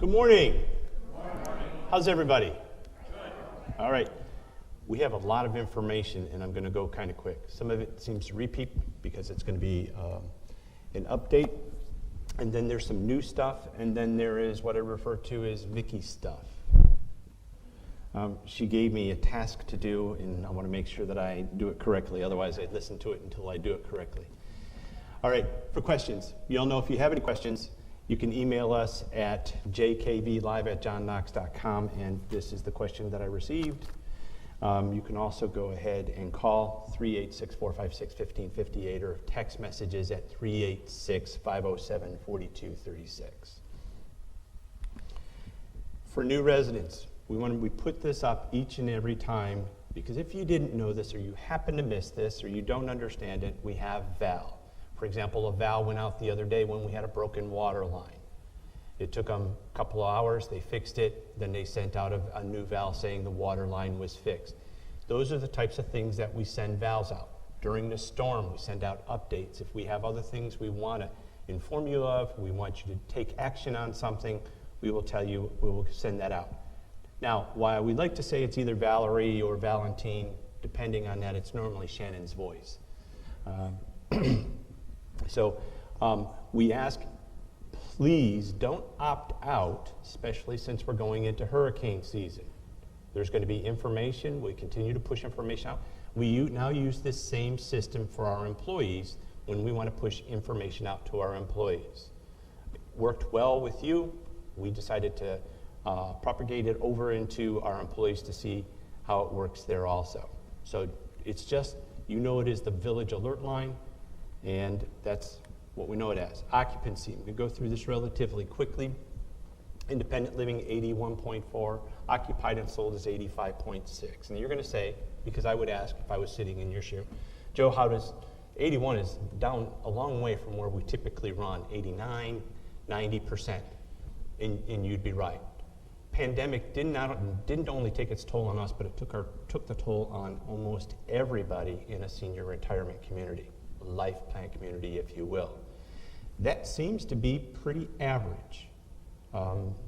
Good morning. Good morning. How's everybody? Good. All right. We have a lot of information, and I'm going to go kind of quick. Some of it seems to repeat because it's going to be an update, and then there's some new stuff, and then there is what I refer to as Vicky's stuff. She gave me a task to do, and I want to make sure that I do it correctly. Otherwise, I'd listen to it until I do it correctly. All right, for questions. You all know if you have any questions, you can email us at jkvlive@johnknox.com, and this is the question that I received. You can also go ahead and call 386-456-1558 or text messages at 386-507-4236. For new residents, we put this up each and every time because if you didn't know this or you happen to miss this or you don't understand it, we have VAL. For example, a valve went out the other day when we had a broken water line. It took them a couple of hours, they fixed it, then they sent out a new valve saying the water line was fixed. Those are the types of things that we send valves out. During the storm, we send out updates. If we have other things we want to inform you of, we want you to take action on something, we will tell you, we will send that out. Now, while we like to say it's either Valerie or Valentine, depending on that, it's normally Shannon's voice. So we ask, please don't opt out, especially since we're going into hurricane season. There's going to be information. We continue to push information out. We now use this same system for our employees when we want to push information out to our employees. It worked well with you. We decided to propagate it over into our employees to see how it works there also. So it's just, you know, it is the village alert line. And that's what we know it as. Occupancy, I'm going to go through this relatively quickly. Independent living, 81.4. Occupied and sold is 85.6. And you're going to say, because I would ask if I was sitting in your shoe, Joe, how does 81 is down a long way from where we typically run, 89, 90%. And you'd be right. Pandemic didn't only take its toll on us, but it took the toll on almost everybody in a senior retirement community. Life plan community, if you will. That seems to be pretty average.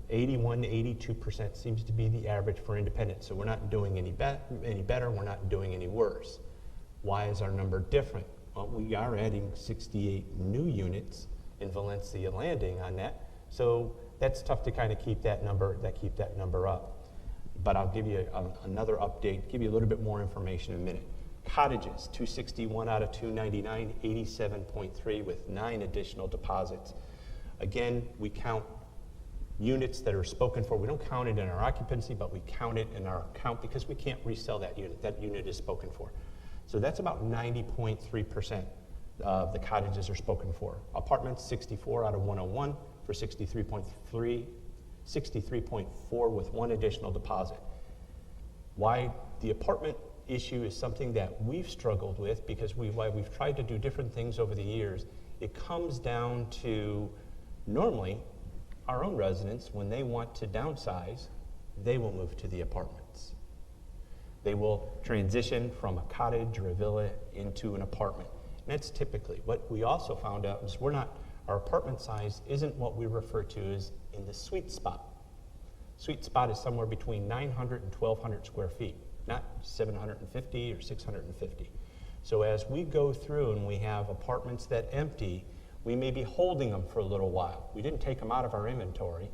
81 to 82% seems to be the average for independent. So we're not doing any better, we're not doing any worse. Why is our number different? Well, we are adding 68 new units in Valencia Landing on that. So that's tough to kind of keep that number up. But I'll give you another update, give you a little bit more information in a minute. Cottages, 261 out of 299, 87.3 with 9 additional deposits. Again, we count units that are spoken for. We don't count it in our occupancy, but we count it in our count because we can't resell that unit. That unit is spoken for. So that's about 90.3% of the cottages are spoken for. Apartments, 64 out of 101 for 63.3, 63.4 with 1 additional deposit. Why the apartment issue is something that we've struggled with because while we've tried to do different things over the years, it comes down to normally our own residents, when they want to downsize, they will move to the apartments. They will transition from a cottage or a villa into an apartment. And that's typically what we also found out is our apartment size isn't what we refer to as in the sweet spot. Sweet spot is somewhere between 900 and 1,200 square feet. Not 750 or 650. So as we go through and we have apartments that empty, we may be holding them for a little while. We didn't take them out of our inventory,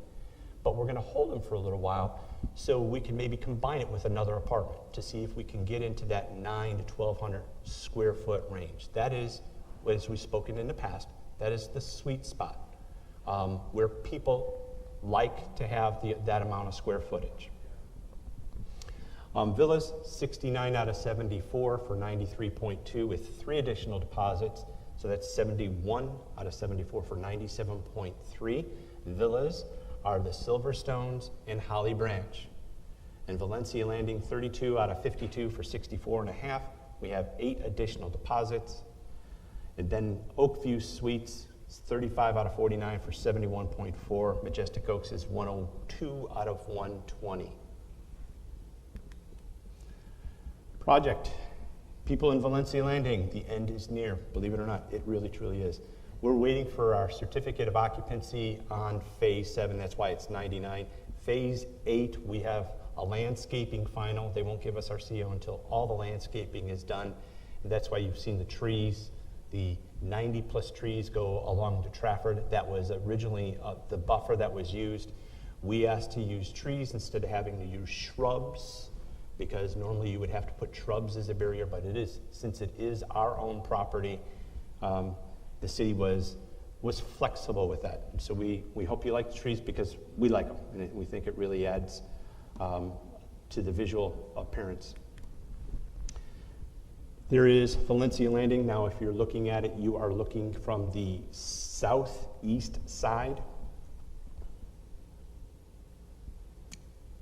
but we're going to hold them for a little while so we can maybe combine it with another apartment to see if we can get into that 900 to 1,200 square foot range. That is, as we've spoken in the past, that is the sweet spot where people like to have that amount of square footage. Villas, 69 out of 74 for 93.2 with 3 additional deposits. So that's 71 out of 74 for 97.3. Villas are the Silverstones and Holly Branch. And Valencia Landing, 32 out of 52 for 64.5. We have 8 additional deposits. And then Oakview Suites, 35 out of 49 for 71.4. Majestic Oaks is 102 out of 120. Project. People in Valencia Landing, the end is near. Believe it or not, it really truly is. We're waiting for our certificate of occupancy on phase 7. That's why it's 99. Phase 8, we have a landscaping final. They won't give us our CO until all the landscaping is done. And that's why you've seen the trees, the 90 plus trees go along to Trafford. That was originally the buffer that was used. We asked to use trees instead of having to use shrubs, because normally you would have to put shrubs as a barrier, but it is, since it is our own property, the city was flexible with that. So we hope you like the trees, because we like them, and we think it really adds to the visual appearance. There is Valencia Landing. Now, if you're looking at it, you are looking from the southeast side.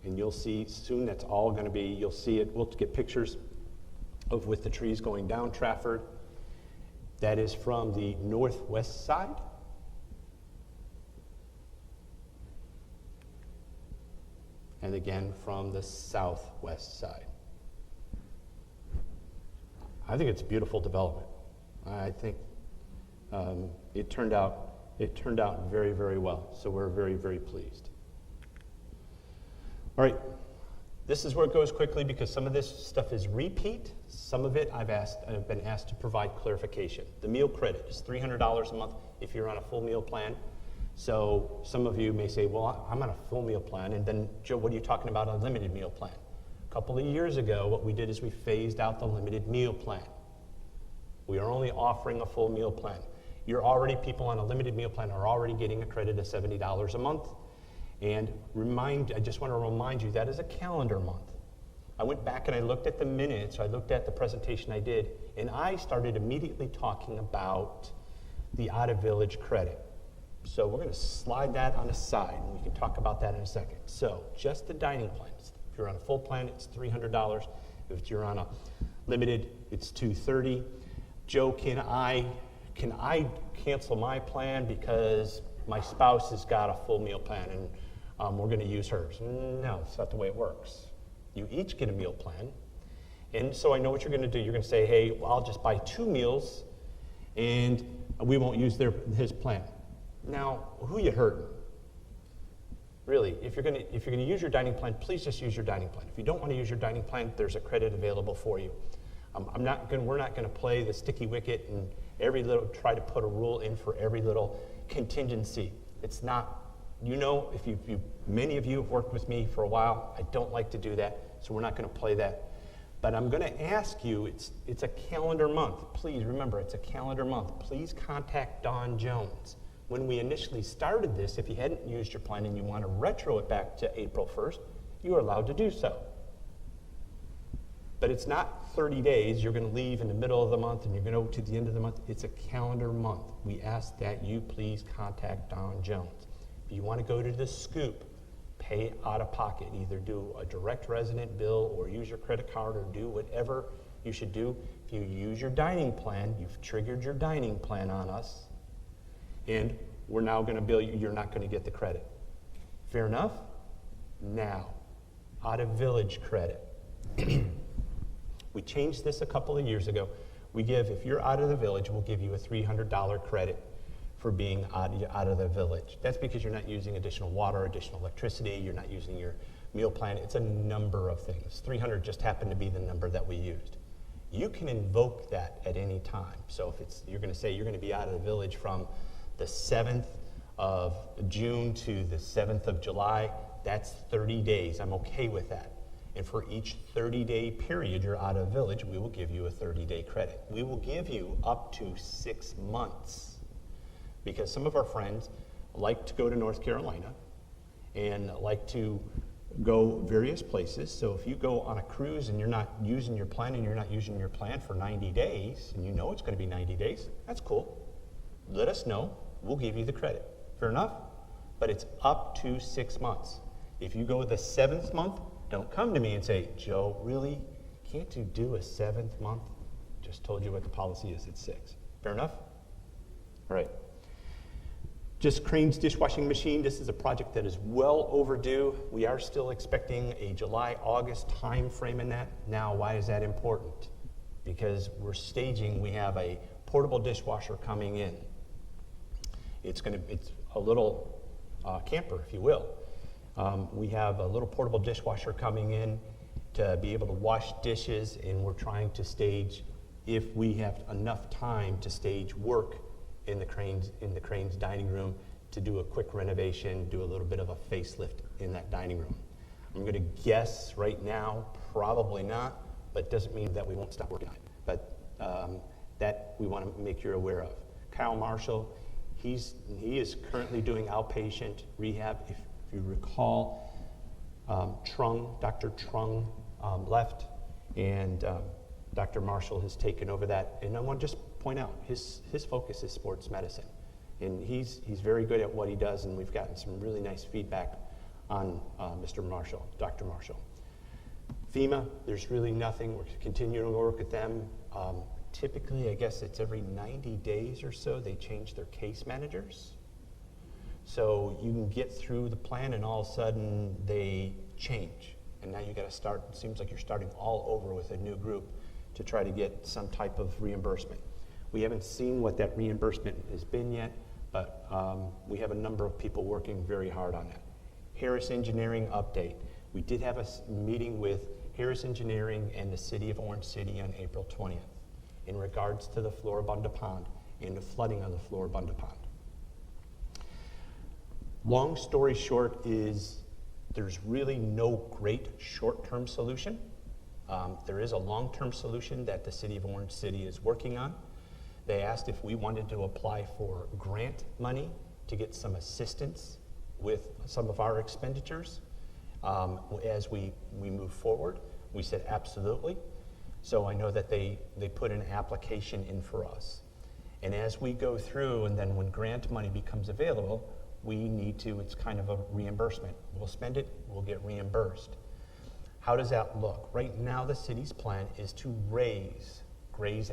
And you'll see soon that's all going to be, you'll see it, we'll get pictures of with the trees going down Trafford. That is from the northwest side. And again from the southwest side. I think it's a beautiful development. I think it turned out very, very well. So we're very, very pleased. All right, this is where it goes quickly, because some of this stuff is repeat. Some of it I've been asked to provide clarification. The meal credit is $300 a month if you're on a full meal plan. So some of you may say, well, I'm on a full meal plan, and then, Joe, what are you talking about, a limited meal plan? A couple of years ago, what we did is we phased out the limited meal plan. We are only offering a full meal plan. People on a limited meal plan are already getting a credit of $70 a month. And I just want to remind you, that is a calendar month. I went back and I looked at the minutes, I looked at the presentation I did, and I started immediately talking about the out-of-village credit. So we're going to slide that on the side, and we can talk about that in a second. So just the dining plans. If you're on a full plan, it's $300. If you're on a limited, it's $230. Joe, can I cancel my plan because my spouse has got a full meal plan and we're going to use hers? No, it's not the way it works. You each get a meal plan. And so I know what you're going to do. You're going to say, hey, well, I'll just buy 2 meals and we won't use his plan. Now, who you hurting? Really, if you're going to use your dining plan, please just use your dining plan. If you don't want to use your dining plan, there's a credit available for you. We're not going to play the sticky wicket and try to put a rule in for every little contingency. It's not, many of you have worked with me for a while. I don't like to do that, so we're not going to play that. But I'm going to ask you, it's a calendar month. Please remember, it's a calendar month. Please contact Dawn Jones. When we initially started this, if you hadn't used your plan and you want to retro it back to April 1st, you are allowed to do so. But it's not 30 days. You're going to leave in the middle of the month and you're going to go to the end of the month. It's a calendar month. We ask that you please contact Dawn Jones. If you want to go to the scoop, pay out of pocket. Either do a direct resident bill or use your credit card or do whatever you should do. If you use your dining plan, you've triggered your dining plan on us, and we're now going to bill you. You're not going to get the credit. Fair enough? Now, out of village credit. We changed this a couple of years ago. If you're out of the village, we'll give you a $300 credit for being out of the village. That's because you're not using additional water, additional electricity, you're not using your meal plan. It's a number of things. 300 just happened to be the number that we used. You can invoke that at any time. So if you're going to say you're going to be out of the village from the 7th of June to the 7th of July, that's 30 days. I'm okay with that. And for each 30-day period you're out of village, we will give you a 30-day credit. We will give you up to 6 months, because some of our friends like to go to North Carolina and like to go various places. So if you go on a cruise and you're not using your plan for 90 days, and you know it's going to be 90 days, that's cool. Let us know. We'll give you the credit. Fair enough? But it's up to 6 months. If you go the 7th month, don't come to me and say, Joe, really? Can't you do a 7th month? Just told you what the policy is at 6. Fair enough? All right. Just Crane's dishwashing machine. This is a project that is well overdue. We are still expecting a July-August time frame in that. Now, why is that important? Because we have a portable dishwasher coming in. It's a little camper, if you will. We have a little portable dishwasher coming in to be able to wash dishes, and we're trying to stage, if we have enough time, to stage work in the Cranes dining room to do a quick renovation, do a little bit of a facelift in that dining room. I'm going to guess right now, probably not, but doesn't mean that we won't stop working on it. But that we want to make you aware of. Kyle Marshall, he is currently doing outpatient rehab. If you recall, Dr. Trung left, and Dr. Marshall has taken over that. And I want to just point out, his focus is sports medicine. And he's very good at what he does, and we've gotten some really nice feedback on Mr. Marshall, Dr. Marshall. FEMA, there's really nothing. We're continuing to work with them. Typically, I guess it's every 90 days or so, they change their case managers. So you can get through the plan, and all of a sudden they change. And now you got to start, it seems like you're starting all over with a new group to try to get some type of reimbursement. We haven't seen what that reimbursement has been yet, but we have a number of people working very hard on that. Harris Engineering update. We did have a meeting with Harris Engineering and the City of Orange City on April 20th in regards to the Floribunda Pond and the flooding of the Floribunda Pond. Long story short is there's really no great short-term solution. There is a long-term solution that the City of Orange City is working on. They asked if we wanted to apply for grant money to get some assistance with some of our expenditures as we move forward. We said absolutely. So I know that they put an application in for us. And as we go through, and then when grant money becomes available, we need to, it's kind of a reimbursement. We'll spend it, we'll get reimbursed. How does that look? Right now, the city's plan is to raise Graves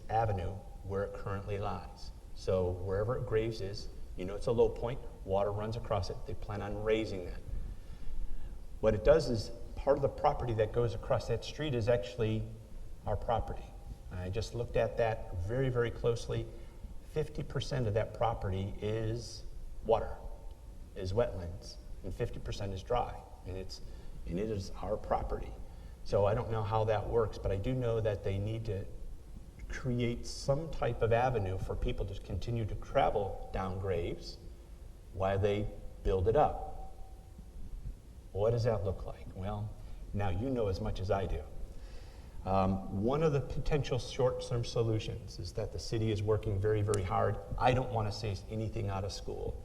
Avenue where it currently lies. So wherever Graves is, you know it's a low point, water runs across it. They plan on raising that. What it does is part of the property that goes across that street is actually our property. I just looked at that very, very closely. 50% of that property is water, is wetlands, and 50% is dry, and it is our property. So I don't know how that works, but I do know that they need to create some type of avenue for people to continue to travel down Graves while they build it up. What does that look like? Well, now you know as much as I do. One of the potential short-term solutions is that the city is working very, very hard. I don't want to say anything out of school,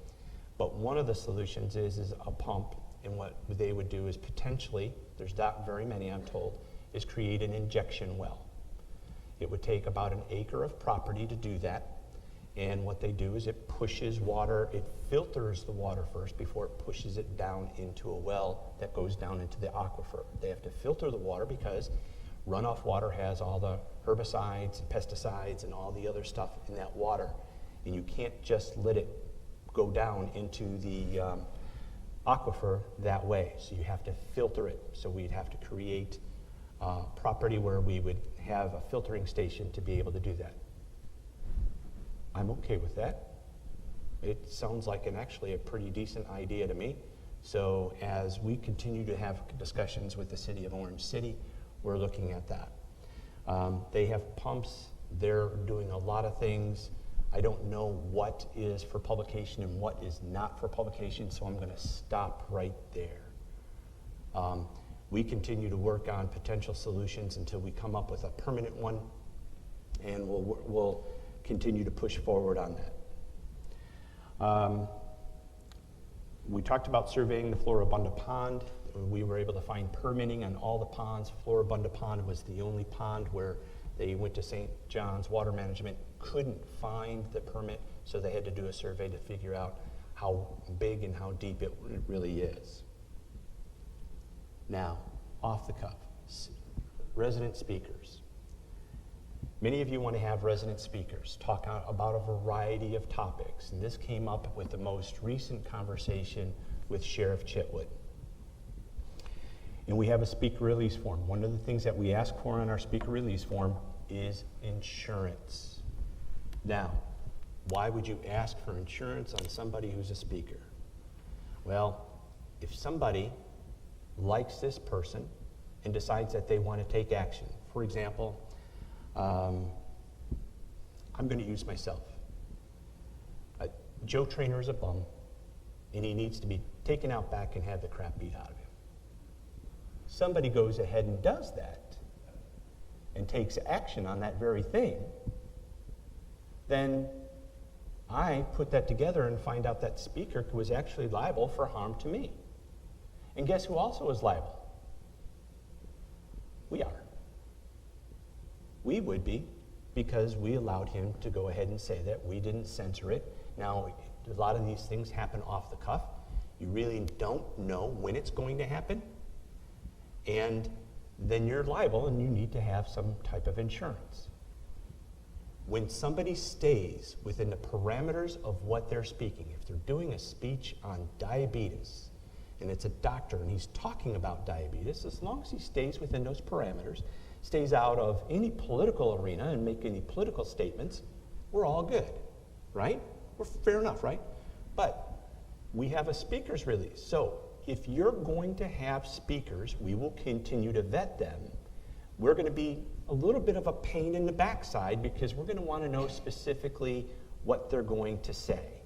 but one of the solutions is a pump, and what they would do is potentially, there's not very many I'm told, is create an injection well. It would take about an acre of property to do that. And what they do is it pushes water, it filters the water first before it pushes it down into a well that goes down into the aquifer. They have to filter the water because runoff water has all the herbicides and pesticides and all the other stuff in that water. And you can't just let it go down into the aquifer that way. So you have to filter it. So we'd have to create property where we would have a filtering station to be able to do that. I'm okay with that. It sounds like actually a pretty decent idea to me. So as we continue to have discussions with the City of Orange City, we're looking at that. They have pumps. They're doing a lot of things. I don't know what is for publication and what is not for publication, so I'm going to stop right there. We continue to work on potential solutions until we come up with a permanent one, and we'll continue to push forward on that. We talked about surveying the Floribunda Pond. We were able to find permitting on all the ponds. Floribunda Pond was the only pond where they went to St. John's Water Management, couldn't find the permit, so they had to do a survey to figure out how big and how deep it really is. Now, off the cuff, resident speakers. Many of you want to have resident speakers talk about a variety of topics, and this came up with the most recent conversation with Sheriff Chitwood. And we have a speaker release form. One of the things that we ask for on our speaker release form is insurance. Now, Why would you ask for insurance on somebody who's a speaker? Well, if somebody likes this person and decides that they want to take action, for example, I'm going to use myself. Joe Trainer is a bum, and he needs to be taken out back and have the crap beat out of him. Somebody goes ahead and does that and takes action on that very thing, then I put that together and find out that speaker was actually liable for harm to me. And guess who also is liable? We are. We would be, because we allowed him to go ahead and say that. We didn't censor it. Now, a lot of these things happen off the cuff. You really don't know when it's going to happen. And then you're liable and you need to have some type of insurance. When somebody stays within the parameters of what they're speaking, if they're doing a speech on diabetes, and it's a doctor and he's talking about diabetes, as long as he stays within those parameters, stays out of any political arena and make any political statements, we're all good, right? We're fair enough, right? But we have a speakers release. So if you're going to have speakers, we will continue to vet them. We're going to be a little bit of a pain in the backside because we're going to want to know specifically what they're going to say.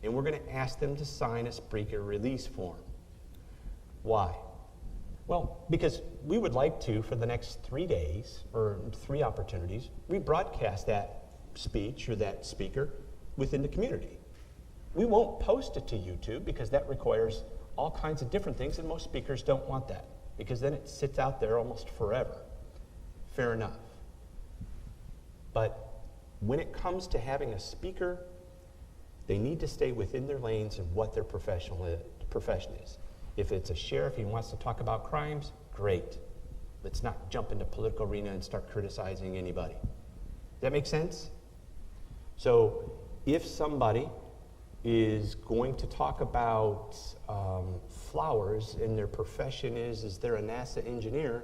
And we're going to ask them to sign a speaker release form. Why? Well, because we would like to, for the next 3 days, or 3 opportunities, rebroadcast that speech or that speaker within the community. We won't post it to YouTube because that requires all kinds of different things, and most speakers don't want that because then it sits out there almost forever. Fair enough. But when it comes to having a speaker, they need to stay within their lanes and what their profession is. If it's a sheriff, he wants to talk about crimes, great. Let's not jump into political arena and start criticizing anybody. Does that make sense? So if somebody is going to talk about flowers and their profession is they're a NASA engineer,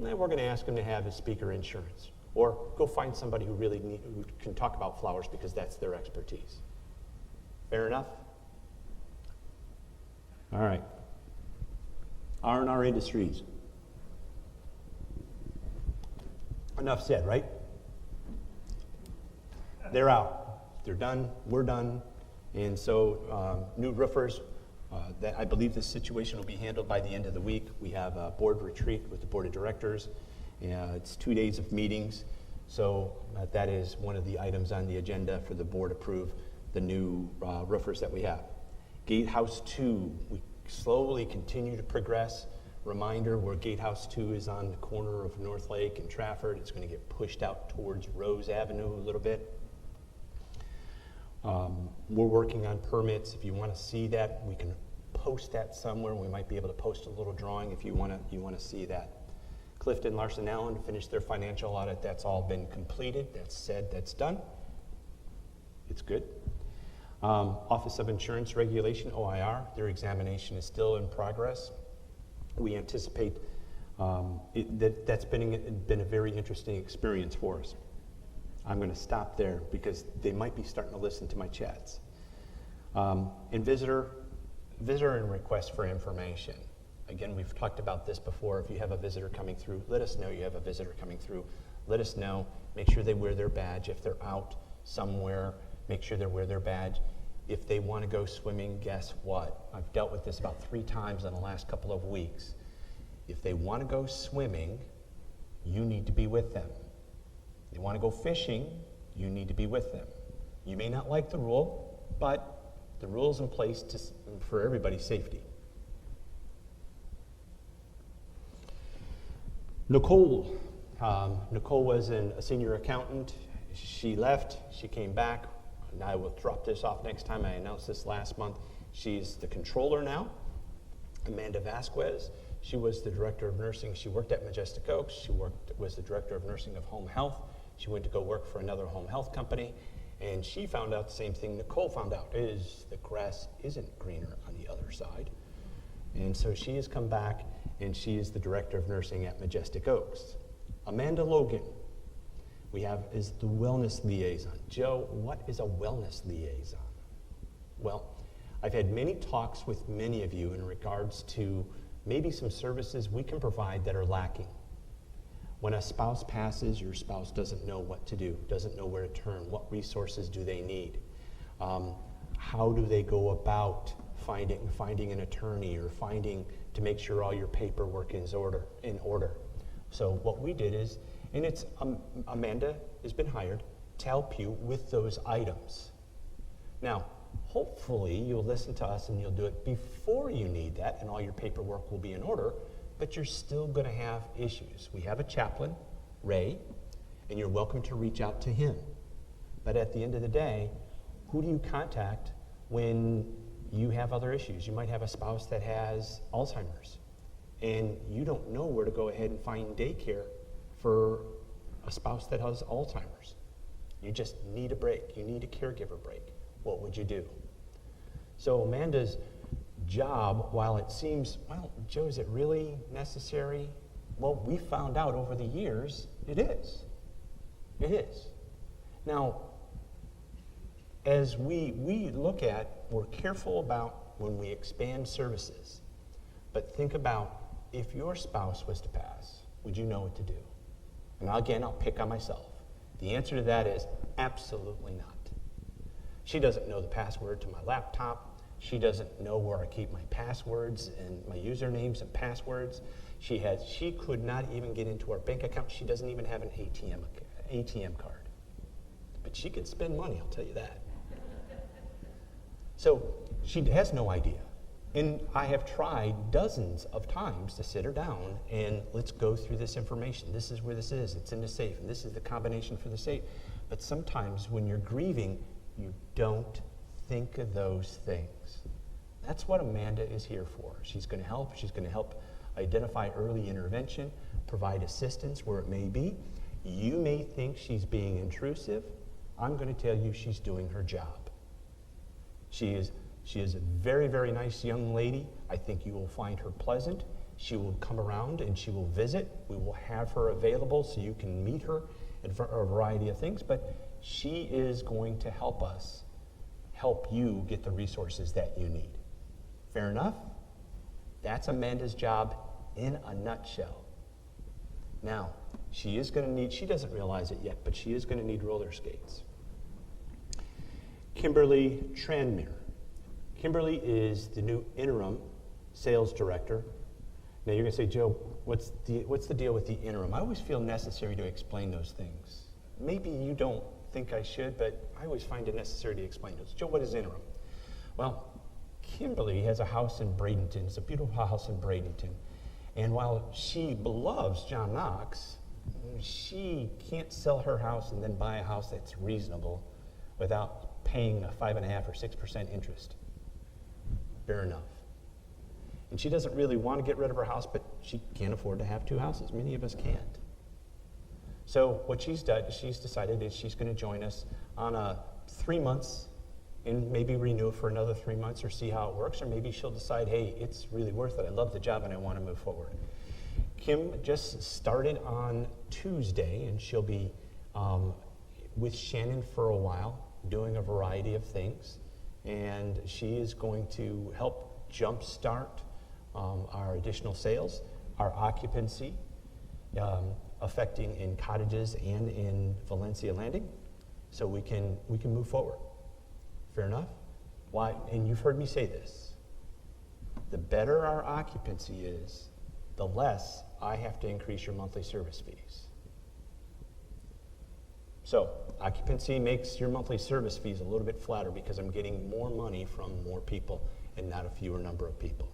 then we're going to ask them to have a speaker insurance. Or go find somebody who who can talk about flowers because that's their expertise. Fair enough? All right. R&R Industries. Enough said, right? They're out. They're done. We're done. And so new roofers, that I believe this situation will be handled by the end of the week. We have a board retreat with the board of directors. It's 2 days of meetings. So that is one of the items on the agenda for the board approve the new roofers that we have. Gatehouse 2, we slowly continue to progress. Reminder, where Gatehouse 2 is on the corner of North Lake and Trafford, it's going to get pushed out towards Rose Avenue a little bit. We're working on permits. If you want to see that, we can post that somewhere. We might be able to post a little drawing if you want to see that. Clifton Larson Allen finished their financial audit. That's all been completed. That's said. That's done. It's good. Office of Insurance Regulation, OIR, their examination is still in progress. We anticipate that's been a very interesting experience for us. I'm going to stop there because they might be starting to listen to my chats. And visitor and request for information. Again, we've talked about this before. If you have a visitor coming through, let us know you have a visitor coming through. Let us know. Make sure they wear their badge. If they're out somewhere, make sure they wear their badge. If they want to go swimming, guess what? I've dealt with this about 3 times in the last couple of weeks. If they want to go swimming, you need to be with them. They want to go fishing, you need to be with them. You may not like the rule, but the rule's in place for everybody's safety. Nicole. Nicole was a senior accountant. She left, she came back, and I will drop this off next time. I announced this last month. She's the controller now. Amanda Vasquez. She was the director of nursing. She worked at Majestic Oaks. She was the director of nursing of home health. She went to go work for another home health company, and she found out the same thing Nicole found out, is the grass isn't greener on the other side. And so she has come back, and she is the director of nursing at Majestic Oaks. Amanda Logan. we have is the wellness liaison. Joe, what is a wellness liaison? Well, I've had many talks with many of you in regards to maybe some services we can provide that are lacking. When a spouse passes, your spouse doesn't know what to do, doesn't know where to turn, what resources do they need? How do they go about finding an attorney or to make sure all your paperwork is in order? So what we did is, and it's Amanda has been hired to help you with those items. Now, hopefully you'll listen to us and you'll do it before you need that, and all your paperwork will be in order, but you're still going to have issues. We have a chaplain, Ray, and you're welcome to reach out to him. But at the end of the day, who do you contact when you have other issues? You might have a spouse that has Alzheimer's, and you don't know where to go ahead and find daycare for a spouse that has Alzheimer's. You just need a break. You need a caregiver break. What would you do? So Amanda's job, while it seems, well, Joe, is it really necessary? Well, we found out over the years, it is. It is. Now, as we look at, we're careful about when we expand services, but think about if your spouse was to pass, would you know what to do? And again, I'll pick on myself. The answer to that is absolutely not. She doesn't know the password to my laptop. She doesn't know where I keep my passwords and my usernames and passwords. She could not even get into our bank account. She doesn't even have an ATM card. But she can spend money, I'll tell you that. So she has no idea. And I have tried dozens of times to sit her down and let's go through this information. This is where this is. It's in the safe, and this is the combination for the safe. But sometimes when you're grieving, you don't think of those things. That's what Amanda is here for. She's going to help. She's going to help identify early intervention, provide assistance where it may be. You may think she's being intrusive. I'm going to tell you she's doing her job. She is a very, very nice young lady. I think you will find her pleasant. She will come around and she will visit. We will have her available so you can meet her and for a variety of things, but she is going to help us, help you get the resources that you need. Fair enough? That's Amanda's job in a nutshell. Now, she doesn't realize it yet, but she is going to need roller skates. Kimberly Tranmere. Kimberly is the new interim sales director. Now you're going to say, Joe, what's the deal with the interim? I always feel necessary to explain those things. Maybe you don't think I should, but I always find it necessary to explain those. Joe, what is interim? Well, Kimberly has a house in Bradenton. It's a beautiful house in Bradenton. And while she loves John Knox, she can't sell her house and then buy a house that's reasonable without paying a 5.5% or 6% interest. Fair enough. And she doesn't really want to get rid of her house, but she can't afford to have two houses. Many of us can't. So what she's decided is she's going to join us on a 3 months and maybe renew it for another 3 months or see how it works, or maybe she'll decide, hey, it's really worth it. I love the job and I want to move forward. Kim just started on Tuesday, and she'll be with Shannon for a while, doing a variety of things. And she is going to help jumpstart our additional sales, our occupancy, affecting in cottages and in Valencia Landing, so we can move forward. Fair enough? Why? And you've heard me say this. The better our occupancy is, the less I have to increase your monthly service fees. So occupancy makes your monthly service fees a little bit flatter because I'm getting more money from more people and not a fewer number of people.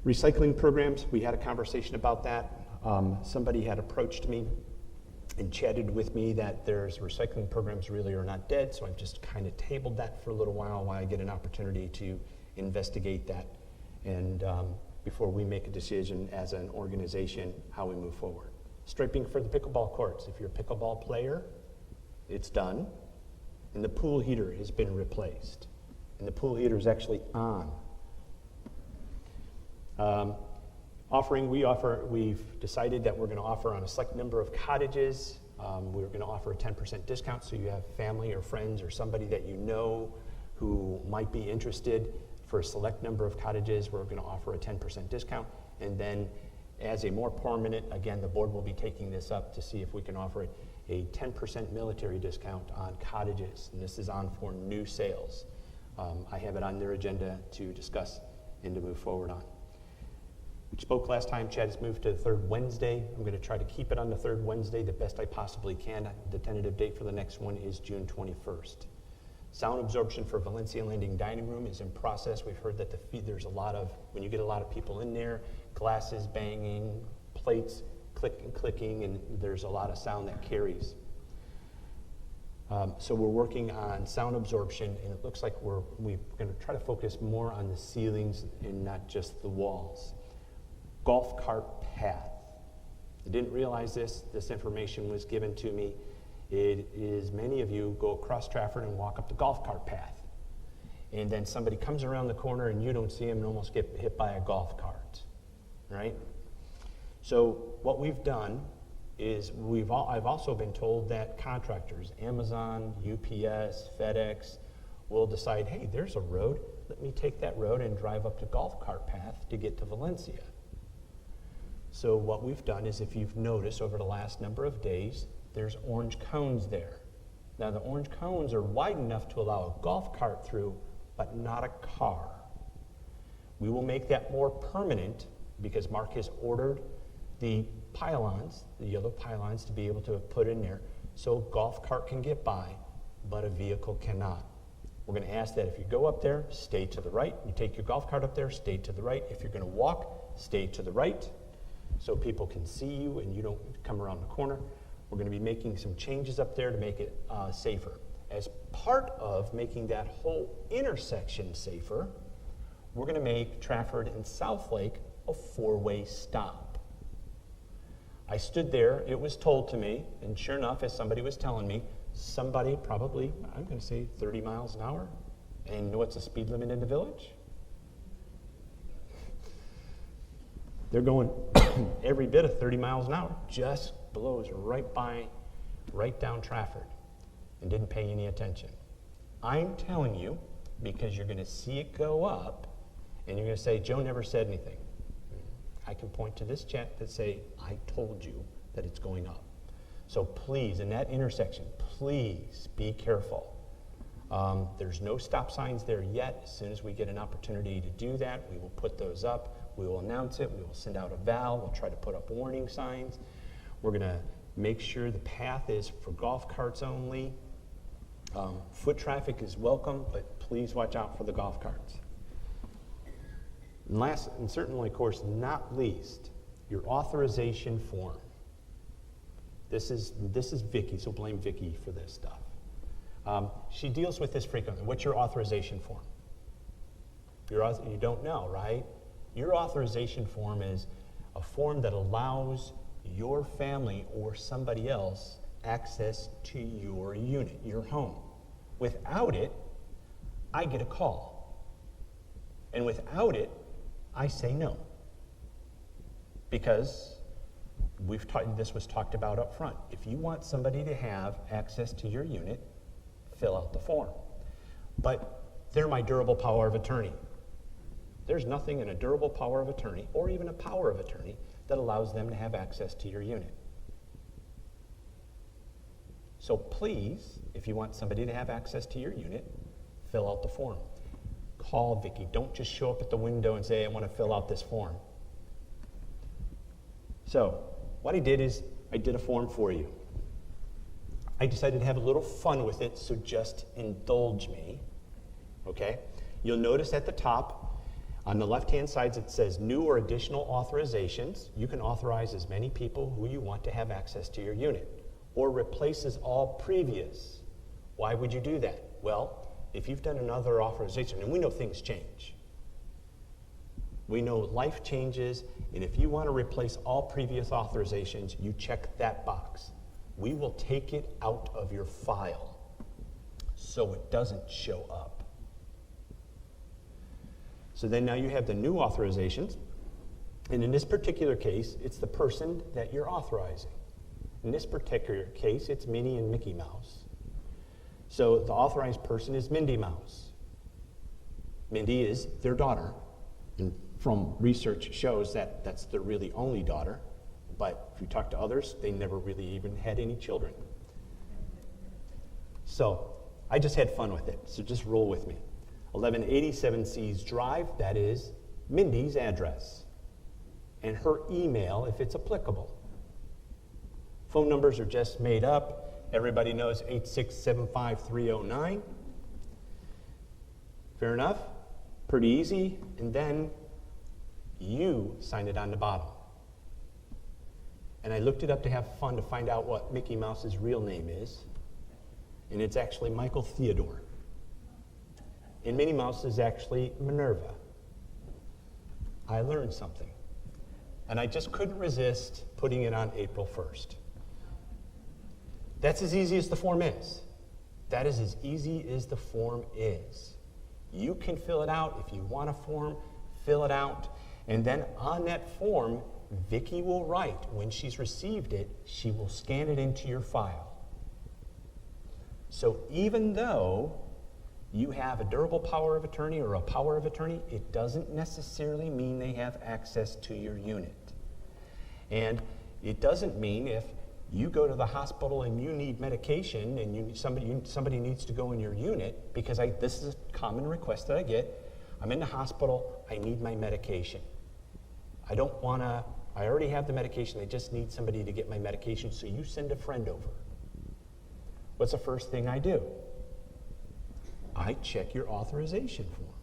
Recycling programs, we had a conversation about that. Somebody had approached me and chatted with me that there's recycling programs really are not dead, so I've just kind of tabled that for a little while I get an opportunity to investigate that and before we make a decision as an organization how we move forward. Striping for the pickleball courts. If you're a pickleball player, it's done. And the pool heater has been replaced. And the pool heater is actually on. We've decided that we're going to offer on a select number of cottages. We're going to offer a 10% discount, so you have family or friends or somebody that you know who might be interested. For a select number of cottages, we're going to offer a 10% discount. And then as a more permanent, again, the board will be taking this up to see if we can offer a 10% military discount on cottages. And this is on for new sales. I have it on their agenda to discuss and to move forward on. We spoke last time. Chad has moved to the third Wednesday. I'm going to try to keep it on the third Wednesday the best I possibly can. The tentative date for the next one is June 21st. Sound absorption for Valencia Landing Dining Room is in process. We've heard that there's a lot of, when you get a lot of people in there, glasses banging, plates clicking, and there's a lot of sound that carries. So we're working on sound absorption, and it looks like we're going to try to focus more on the ceilings and not just the walls. Golf cart path. I didn't realize this information was given to me. It is, many of you go across Trafford and walk up the golf cart path. And then somebody comes around the corner and you don't see him and almost get hit by a golf cart, right? So what we've done is I've also been told that contractors, Amazon, UPS, FedEx, will decide, hey, there's a road. Let me take that road and drive up the golf cart path to get to Valencia. So what we've done is, if you've noticed over the last number of days, there's orange cones there. Now the orange cones are wide enough to allow a golf cart through, but not a car. We will make that more permanent because Mark has ordered the pylons, the yellow pylons, to be able to put in there so a golf cart can get by, but a vehicle cannot. We're going to ask that if you go up there, stay to the right. You take your golf cart up there, stay to the right. If you're going to walk, stay to the right so people can see you and you don't come around the corner. We're going to be making some changes up there to make it safer. As part of making that whole intersection safer, we're going to make Trafford and Southlake a four-way stop. I stood there, it was told to me, and sure enough, as somebody was telling me, somebody probably, I'm going to say 30 miles an hour. And what's the speed limit in the village? They're going every bit of 30 miles an hour, just blows right down Trafford, and didn't pay any attention. I'm telling you, because you're going to see it go up, and you're going to say, Joe never said anything. I can point to this chat that say, I told you that it's going up. So please, in that intersection, please be careful. There's no stop signs there yet. As soon as we get an opportunity to do that, we will put those up. We will announce it. We will send out a val. We'll try to put up warning signs. We're going to make sure the path is for golf carts only. Foot traffic is welcome, but please watch out for the golf carts. And last, and certainly, of course, not least, your authorization form. This is Vicky, so blame Vicky for this stuff. She deals with this frequently. What's your authorization form? You don't know, right? Your authorization form is a form that allows your family or somebody else access to your unit, your home. Without it, I get a call. And without it, I say no. Because this was talked about up front. If you want somebody to have access to your unit, fill out the form. But they're my durable power of attorney. There's nothing in a durable power of attorney, or even a power of attorney, that allows them to have access to your unit. So please, if you want somebody to have access to your unit, fill out the form. Call Vicky. Don't just show up at the window and say, I want to fill out this form. So what I did is I did a form for you. I decided to have a little fun with it, so just indulge me, okay? You'll notice at the top, on the left-hand side, it says new or additional authorizations. You can authorize as many people who you want to have access to your unit, or replaces all previous. Why would you do that? Well, if you've done another authorization, and we know things change. We know life changes, and if you want to replace all previous authorizations, you check that box. We will take it out of your file so it doesn't show up. So then now you have the new authorizations, And in this particular case, it's the person that you're authorizing. In this particular case, it's Minnie and Mickey Mouse. So the authorized person is Mindy Mouse. Mindy is their daughter, and from research shows that that's their really only daughter, but if you talk to others, they never really even had any children. So I just had fun with it, so just roll with me. 1187 C's Drive, that is Mindy's address, and her email if it's applicable. Phone numbers are just made up. Everybody knows 8675309. Fair enough? Pretty easy. And then you sign it on the bottom. And I looked it up to have fun to find out what Mickey Mouse's real name is. And it's actually Michael Theodore. And Minnie Mouse is actually Minerva. I learned something. And I just couldn't resist putting it on April 1st. That's as easy as the form is. That is as easy as the form is. You can fill it out. If you want a form, fill it out. And then on that form, Vicki will write, when she's received it, she will scan it into your file. So even though you have a durable power of attorney or a power of attorney, it doesn't necessarily mean they have access to your unit. And it doesn't mean if you go to the hospital and you need medication and somebody needs to go in your unit, because this is a common request that I get. I'm in the hospital, I need my medication. I already have the medication, I just need somebody to get my medication, so you send a friend over. What's the first thing I do? I check your authorization form.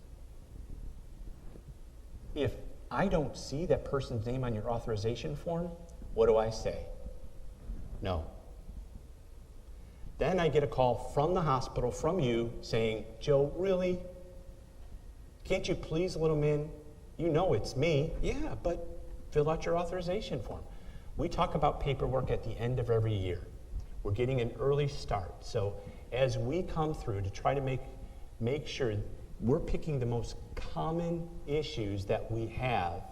If I don't see that person's name on your authorization form, what do I say? No. Then I get a call from the hospital, from you, saying, Joe, really? Can't you please, little man? You know it's me. Yeah, but fill out your authorization form. We talk about paperwork at the end of every year. We're getting an early start. So as we come through to try to make sure we're picking the most common issues that we have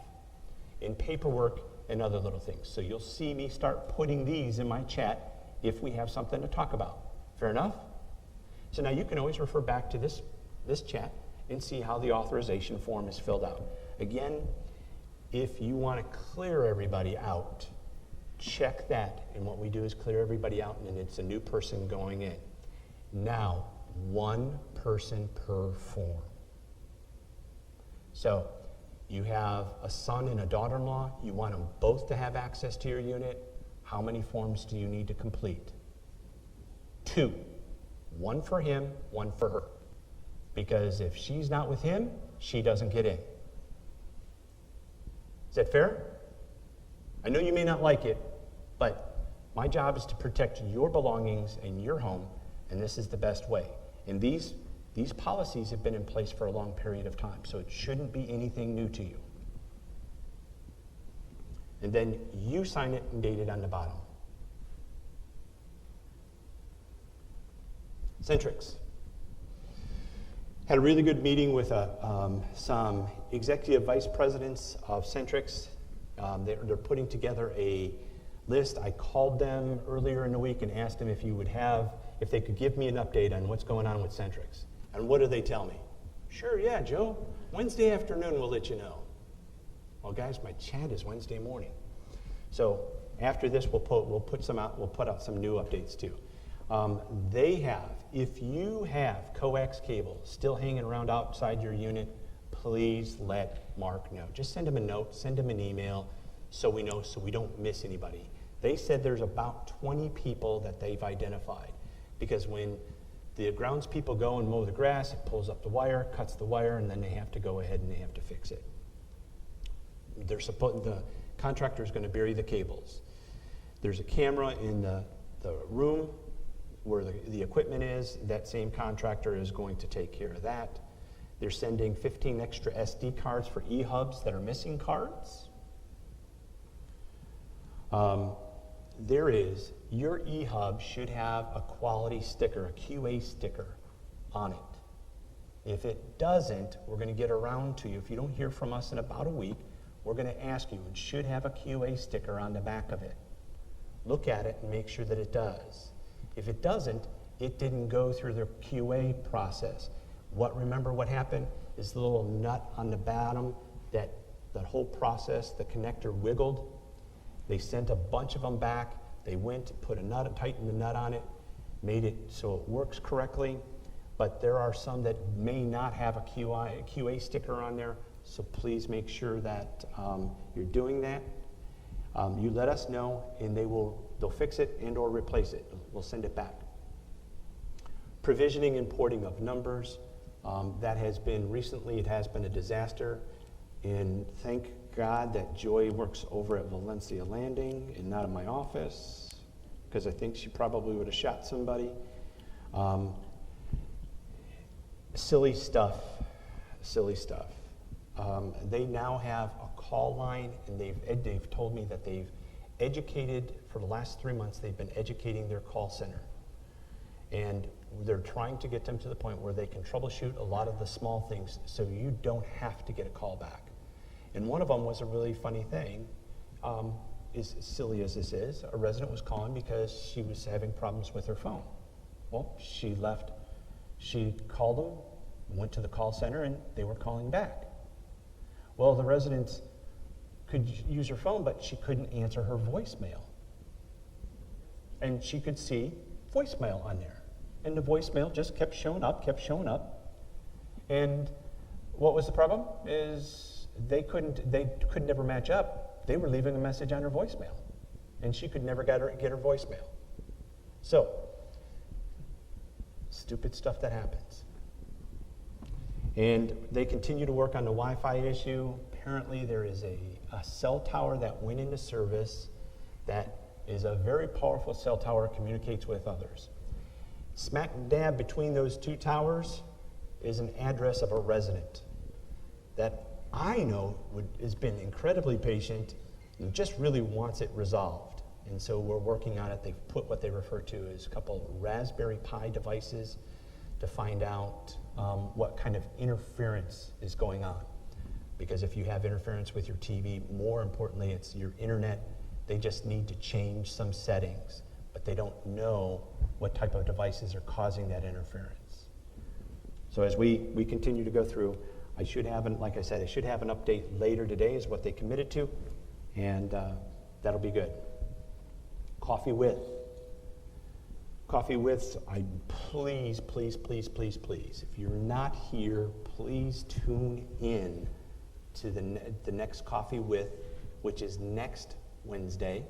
in paperwork and other little things. So you'll see me start putting these in my chat if we have something to talk about. Fair enough? So now you can always refer back to this chat and see how the authorization form is filled out. Again, if you want to clear everybody out, check that. And what we do is clear everybody out, and it's a new person going in. Now, one person per form. So you have a son and a daughter-in-law. You want them both to have access to your unit. How many forms do you need to complete? 2. One for him, one for her. Because if she's not with him, she doesn't get in. Is that fair? I know you may not like it, but my job is to protect your belongings and your home, and this is the best way. And these policies have been in place for a long period of time, so it shouldn't be anything new to you. And then you sign it and date it on the bottom. Sentrics. Had a really good meeting with some executive vice presidents of Sentrics. They're putting together a list. I called them earlier in the week and asked them if they could give me an update on what's going on with Sentrics. And what do they tell me? Sure, yeah, Joe. Wednesday afternoon we'll let you know. Well, guys, my chat is Wednesday morning. So after this, we'll put out some new updates too. If you have coax cable still hanging around outside your unit, please let Mark know. Just send him a note, send him an email, so we know, so we don't miss anybody. They said there's about 20 people that they've identified, because when the grounds people go and mow the grass, it pulls up the wire, cuts the wire, and then they have to go ahead and they have to fix it. The contractor is going to bury the cables. There's a camera in the room where the equipment is. That same contractor is going to take care of that. They're sending 15 extra SD cards for e-hubs that are missing cards. Your e-hub should have a quality sticker, a QA sticker on it. If it doesn't, we're going to get around to you. If you don't hear from us in about a week, we're going to ask you, it should have a QA sticker on the back of it. Look at it and make sure that it does. If it doesn't, it didn't go through the QA process. Remember what happened is the little nut on the bottom, that whole process, the connector wiggled. They sent a bunch of them back. They went, put a nut, tightened the nut on it, made it so it works correctly. But there are some that may not have a QA sticker on there, so please make sure that you're doing that. You let us know, and they'll fix it and or replace it. We'll send it back. Provisioning and porting of numbers. That has been recently, it has been a disaster. And thank God that Joy works over at Valencia Landing and not in my office, because I think she probably would have shot somebody. Silly stuff. They now have a call line, and they've told me that they've educated, for the last 3 months, they've been educating their call center. And they're trying to get them to the point where they can troubleshoot a lot of the small things so you don't have to get a call back. And one of them was a really funny thing, as silly as this is. A resident was calling because she was having problems with her phone. Well, she called them, went to the call center, and they were calling back. Well, the resident could use her phone, but she couldn't answer her voicemail. And she could see voicemail on there. And the voicemail just kept showing up. And what was the problem is they could never match up. They were leaving a message on her voicemail, and she could never get her voicemail. So, stupid stuff that happens. And they continue to work on the Wi-Fi issue. Apparently there is a cell tower that went into service that is a very powerful cell tower, communicates with others. Smack dab between those two towers is an address of a resident that I know has been incredibly patient and just really wants it resolved. And so we're working on it. They've put what they refer to as a couple Raspberry Pi devices to find out what kind of interference is going on. Because if you have interference with your TV, more importantly, it's your internet, they just need to change some settings, but they don't know what type of devices are causing that interference. So as we continue to go through, like I said, I should have an update later today is what they committed to, and that'll be good. Coffee with. Please, if you're not here, please tune in to the next Coffee With, which is next Wednesday.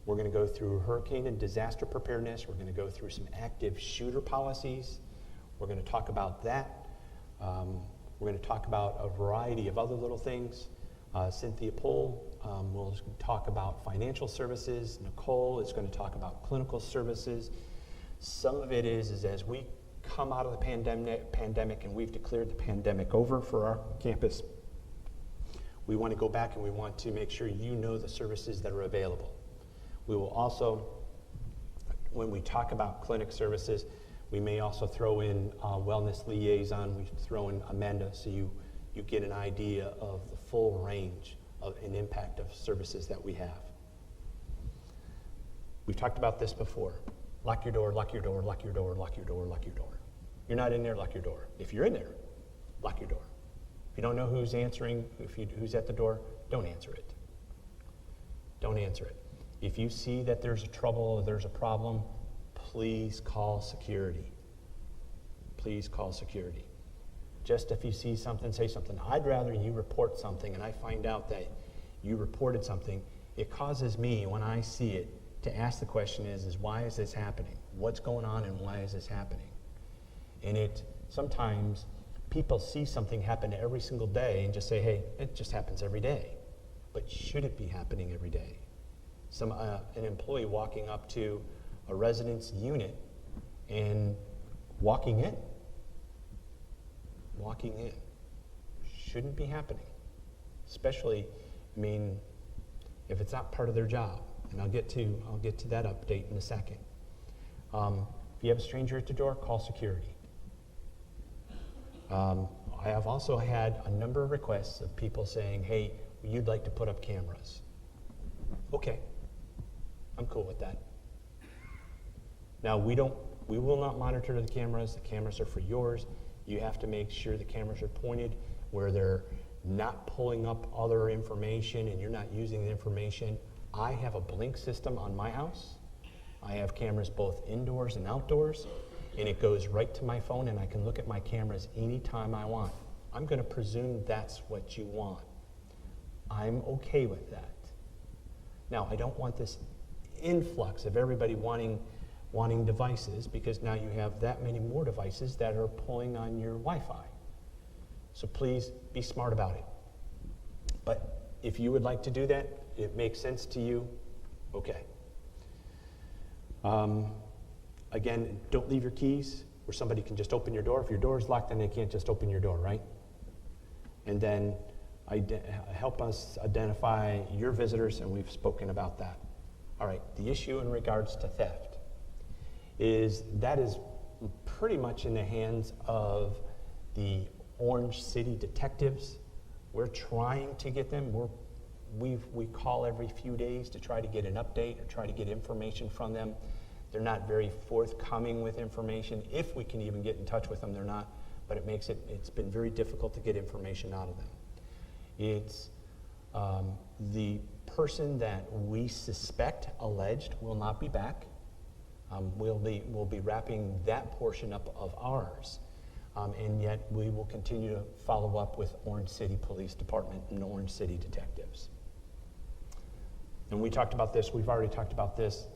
We're going to go through hurricane and disaster preparedness. We're going to go through some active shooter policies. We're going to talk about that. We're going to talk about a variety of other little things. Cynthia Pohl will talk about financial services. Nicole is going to talk about clinical services. Some of it is as we come out of the pandemic and we've declared the pandemic over for our campus, we want to go back and we want to make sure you know the services that are available. We will also, when we talk about clinic services, we may also throw in wellness liaison. We throw in Amanda so you get an idea of the full range of an impact of services that we have. We've talked about this before. Lock your door, lock your door, lock your door, lock your door, lock your door. You're not in there, lock your door. If you're in there, lock your door. If you don't know who's answering, who's at the door, don't answer it. Don't answer it. If you see that there's a trouble or there's a problem, please call security. Please call security. Just if you see something, say something. I'd rather you report something and I find out that you reported something. It causes me, when I see it, to ask the question is why is this happening? What's going on and why is this happening? And sometimes people see something happen every single day and just say, hey, it just happens every day. But should it be happening every day? An employee walking up to a resident's unit and walking in shouldn't be happening. Especially, if it's not part of their job. And I'll get to that update in a second. If you have a stranger at the door, call security. I have also had a number of requests of people saying, hey, you'd like to put up cameras. Okay, I'm cool with that. Now, we will not monitor the cameras. The cameras are for yours. You have to make sure the cameras are pointed where they're not pulling up other information and you're not using the information. I have a blink system on my house. I have cameras both indoors and outdoors, and it goes right to my phone and I can look at my cameras anytime I want. I'm going to presume that's what you want. I'm okay with that. Now, I don't want this influx of everybody wanting devices, because now you have that many more devices that are pulling on your Wi-Fi. So please be smart about it. But if you would like to do that, it makes sense to you, okay. Again, don't leave your keys where somebody can just open your door. If your door is locked, then they can't just open your door, right? And then help us identify your visitors, and we've spoken about that. All right, the issue in regards to theft is pretty much in the hands of the Orange City detectives. We're trying to get them. We call every few days to try to get an update or try to get information from them. They're not very forthcoming with information. If we can even get in touch with them, they're not. But it's been very difficult to get information out of them. It's the person that we suspect, alleged, will not be back. We'll be wrapping that portion up of ours. And yet we will continue to follow up with Orange City Police Department and Orange City detectives. And we talked about this, we've already talked about this.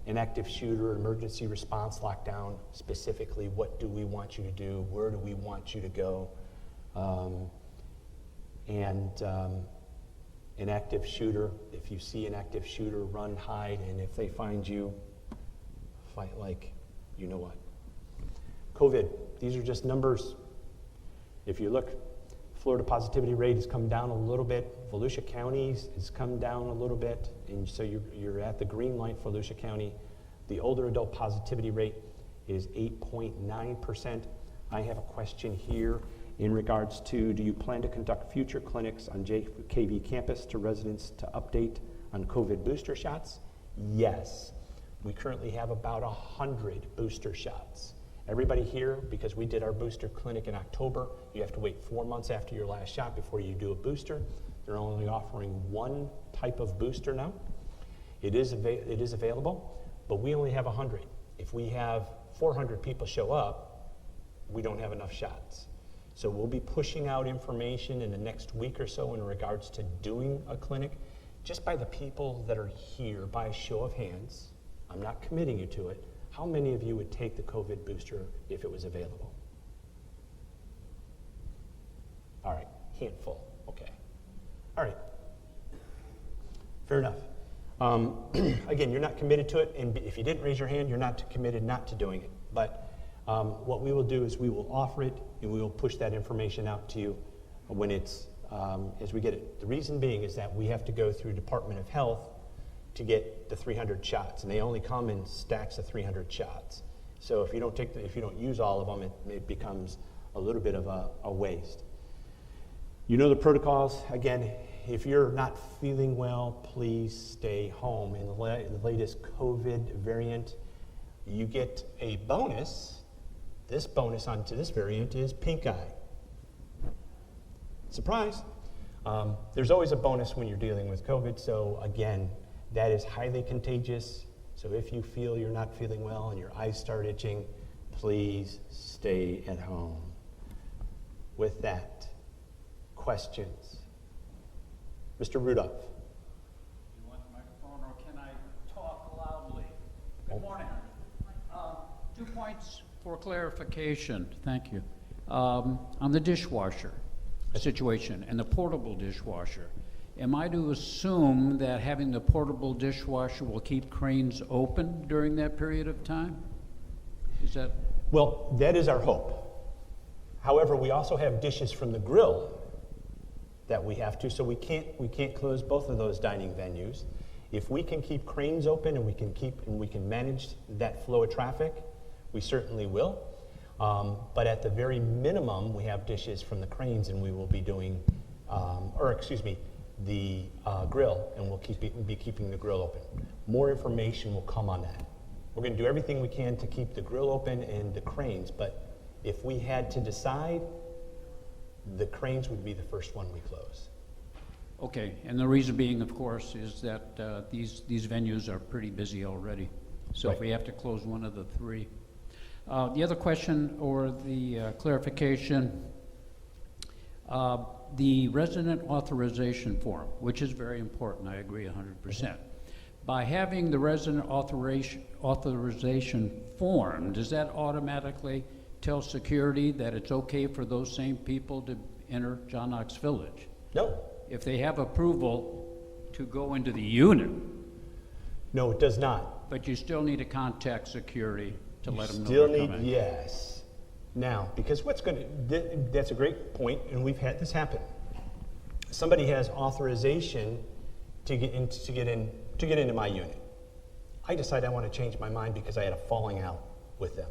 An active shooter, emergency response lockdown, specifically what do we want you to do, where do we want you to go, an active shooter, if you see an active shooter, run, hide, and if they find you, fight like you know what. COVID, these are just numbers. If you look, Florida positivity rate has come down a little bit. Volusia County has come down a little bit, and so you're at the green light for Volusia County. The older adult positivity rate is 8.9%. I have a question here in regards to, do you plan to conduct future clinics on JKV campus to residents to update on COVID booster shots? Yes. We currently have about 100 booster shots. Everybody here, because we did our booster clinic in October, you have to wait 4 months after your last shot before you do a booster. They're only offering one type of booster now. It is available, but we only have 100. If we have 400 people show up, we don't have enough shots. So we'll be pushing out information in the next week or so in regards to doing a clinic. Just by the people that are here, by a show of hands, I'm not committing you to it, how many of you would take the COVID booster if it was available? All right, handful, okay. All right, fair enough. Again, you're not committed to it, and if you didn't raise your hand, you're not committed not to doing it. But what we will do is we will offer it, and we will push that information out to you when it's, as we get it. The reason being is that we have to go through Department of Health to get the 300 shots, and they only come in stacks of 300 shots. So if you don't use all of them, it becomes a little bit of a waste. You know the protocols. Again, if you're not feeling well, please stay home. In the latest COVID variant, you get a bonus. This bonus onto this variant is pink eye. Surprise. There's always a bonus when you're dealing with COVID, so again, that is highly contagious. So if you feel you're not feeling well and your eyes start itching, please stay at home. With that, questions? Mr. Rudolph. Do you want the microphone, or can I talk loudly? Good morning. 2 points for clarification. Thank you. On the dishwasher situation and the portable dishwasher, am I to assume that having the portable dishwasher will keep cranes open during that period of time? Is that? Well, that is our hope. However, we also have dishes from the grill that we have to, so we can't close both of those dining venues. If we can keep cranes open and we can manage that flow of traffic, we certainly will. But at the very minimum, we have dishes from the cranes, and we will be doing or excuse me, the grill, and we'll be keeping the grill open. More information will come on that. We're going to do everything we can to keep the grill open and the cranes, but if we had to decide, the cranes would be the first one we close. Okay, and the reason being, of course, is that these venues are pretty busy already. So if Right. we have to close one of the three. The other question or the clarification, the resident authorization form, which is very important, I agree 100%. By having the resident authorization form, does that automatically tell security that it's okay for those same people to enter John Knox Village? No, If they have approval to go into the unit, no, it does not. but you still need to contact security to let them know Still they're need, coming. yes. Now, because what's going to, that's a great point, and we've had this happen. Somebody has authorization to get into my unit. I decide I want to change my mind because I had a falling out with them.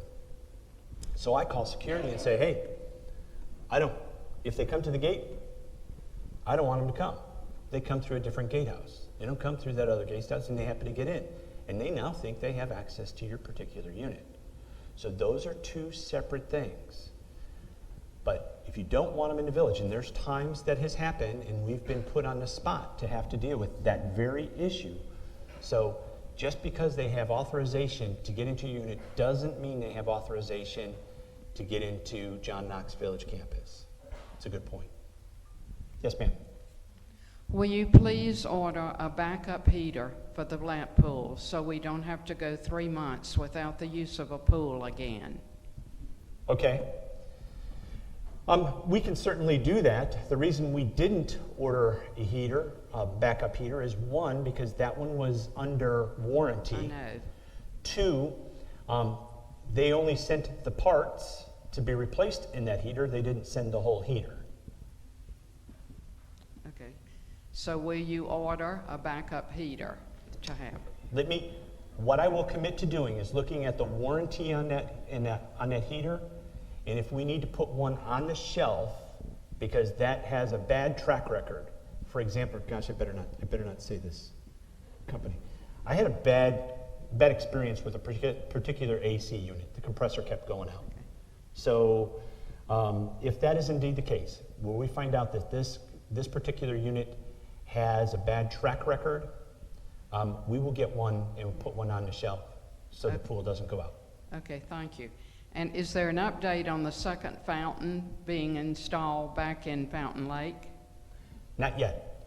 So I call security and say, hey, if they come to the gate, I don't want them to come. They come through a different gatehouse. They don't come through that other gatehouse, and they happen to get in. And they now think they have access to your particular unit. So those are two separate things. But if you don't want them in the village, and there's times that has happened, and we've been put on the spot to have to deal with that very issue. So just because they have authorization to get into a unit doesn't mean they have authorization to get into John Knox Village campus. It's a good point. Yes, ma'am. Will you please order a backup heater for the lamp pool so we don't have to go 3 months without the use of a pool again? Okay. We can certainly do that. The reason we didn't order a heater, a backup heater, is one, because that one was under warranty. I know. Two, they only sent the parts to be replaced in that heater. They didn't send the whole heater. Okay. So will you order a backup heater to have? What I will commit to doing is looking at the warranty on that heater, and if we need to put one on the shelf because that has a bad track record. For example, gosh, I better not say this company. I had a bad experience with a particular AC unit. The compressor kept going out. So if that is indeed the case, where we find out that this particular unit has a bad track record, we will get one and put one on the shelf so the pool doesn't go out. Okay, thank you. And is there an update on the second fountain being installed back in Fountain Lake? Not yet.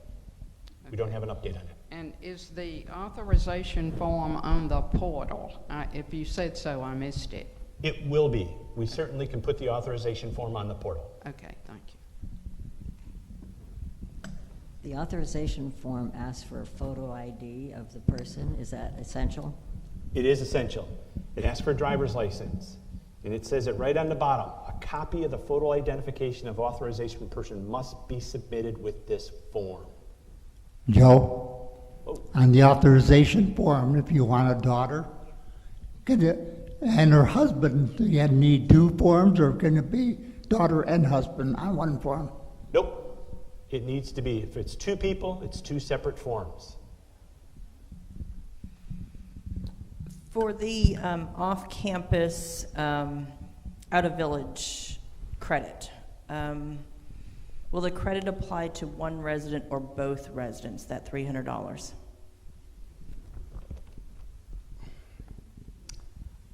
We don't have an update on it. And is the authorization form on the portal? If you said so, I missed it. It will be. We certainly can put the authorization form on the portal. Okay, thank you. The authorization form asks for a photo ID of the person. Is that essential? It is essential. It asks for a driver's license. And it says it right on the bottom. A copy of the photo identification of authorization person must be submitted with this form. Joe, Oh. on the authorization form, if you want a daughter, and her husband, do you need two forms, or can it be daughter and husband on one form? Nope. It needs to be, if it's two people, it's two separate forms. For the off-campus, out-of-village credit, will the credit apply to one resident or both residents, that $300?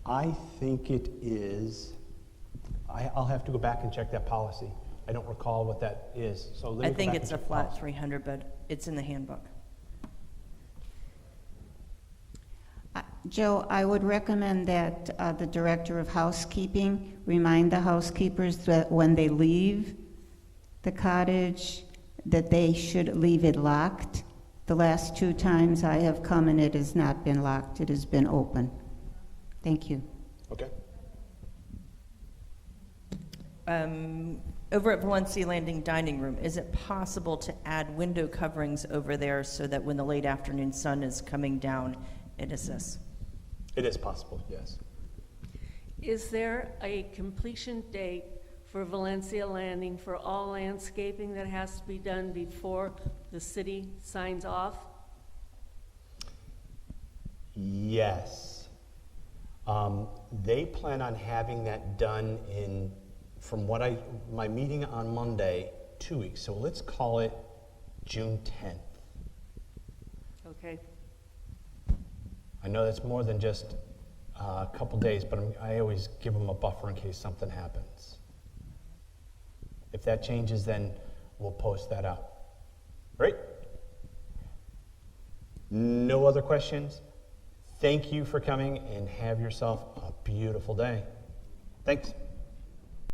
I think it is, I'll have to go back and check that policy. I don't recall what that is, so let me I go think back it's and a check the flat policy. 300, but it's in the handbook. Joe, I would recommend that the Director of Housekeeping remind the housekeepers that when they leave the cottage, that they should leave it locked. The last 2 times I have come and it has not been locked, it has been open. Thank you. Okay. Over at Valencia Landing Dining Room, is it possible to add window coverings over there so that when the late afternoon sun is coming down, it assists? It is possible, yes. Is there a completion date for Valencia Landing for all landscaping that has to be done before the city signs off? Yes. They plan on having that done in, from what my meeting on Monday, 2 weeks. So let's call it June 10th. Okay. I know that's more than just a couple days, but I always give them a buffer in case something happens. If that changes, then we'll post that out. Great. No other questions? Thank you for coming and have yourself a beautiful day. Thanks.